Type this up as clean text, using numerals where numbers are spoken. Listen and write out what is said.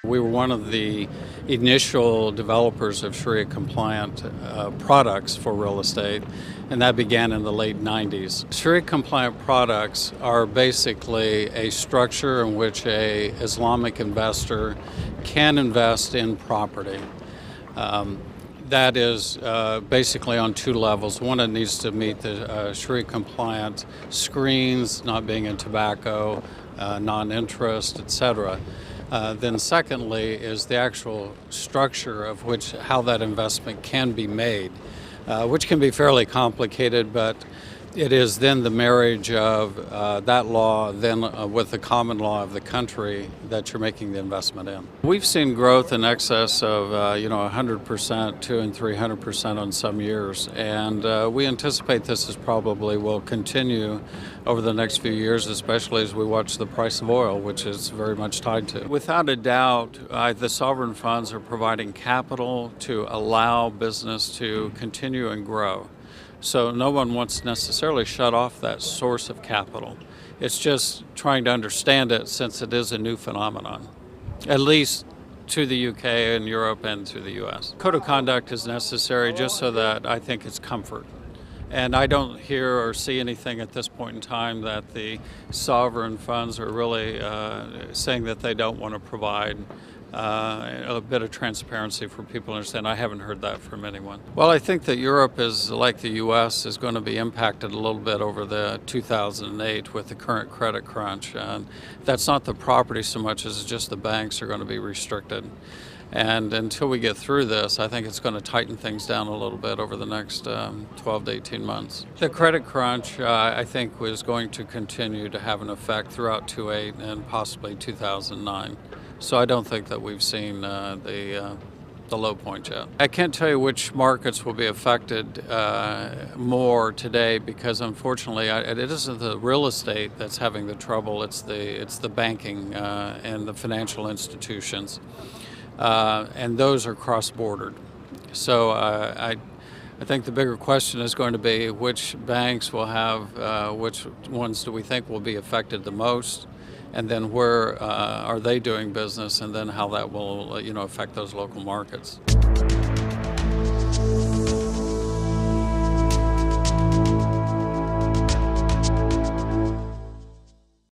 We were one of the initial developers of Sharia-compliant products for real estate, and that began in the late 90s. Sharia-compliant products are basically a structure in which an Islamic investor can invest in property. That is basically on two levels. One, it needs to meet the Sharia-compliant screens, not being in tobacco, non-interest, etc. Then secondly is the actual structure of how that investment can be made, which can be fairly complicated, but it is then the marriage of that law then with the common law of the country that you're making the investment in. We've seen growth in excess of 100%, 200% and 300% on some years, and we anticipate this probably will continue over the next few years, especially as we watch the price of oil, which is very much tied to. Without a doubt, the sovereign funds are providing capital to allow business to continue and grow. So no one wants to necessarily shut off that source of capital. It's just trying to understand it, since it is a new phenomenon, at least to the UK and Europe and to the US. Code of conduct is necessary just so that I think it's comfort. And I don't hear or see anything at this point in time that the sovereign funds are really saying that they don't want to provide a bit of transparency for people to understand. I haven't heard that from anyone. Well, I think that Europe is, like the US, is going to be impacted a little bit over the 2008 with the current credit crunch. And that's not the property so much as just the banks are going to be restricted. And until we get through this, I think it's going to tighten things down a little bit over the next 12 to 18 months. The credit crunch, I think, was going to continue to have an effect throughout 2008 and possibly 2009. So I don't think that we've seen the low point yet. I can't tell you which markets will be affected more today, because unfortunately it isn't the real estate that's having the trouble. It's the banking and the financial institutions, and those are cross-bordered. So I think the bigger question is going to be which banks will have, which ones do we think will be affected the most, and then where are they doing business, and then how that will affect those local markets.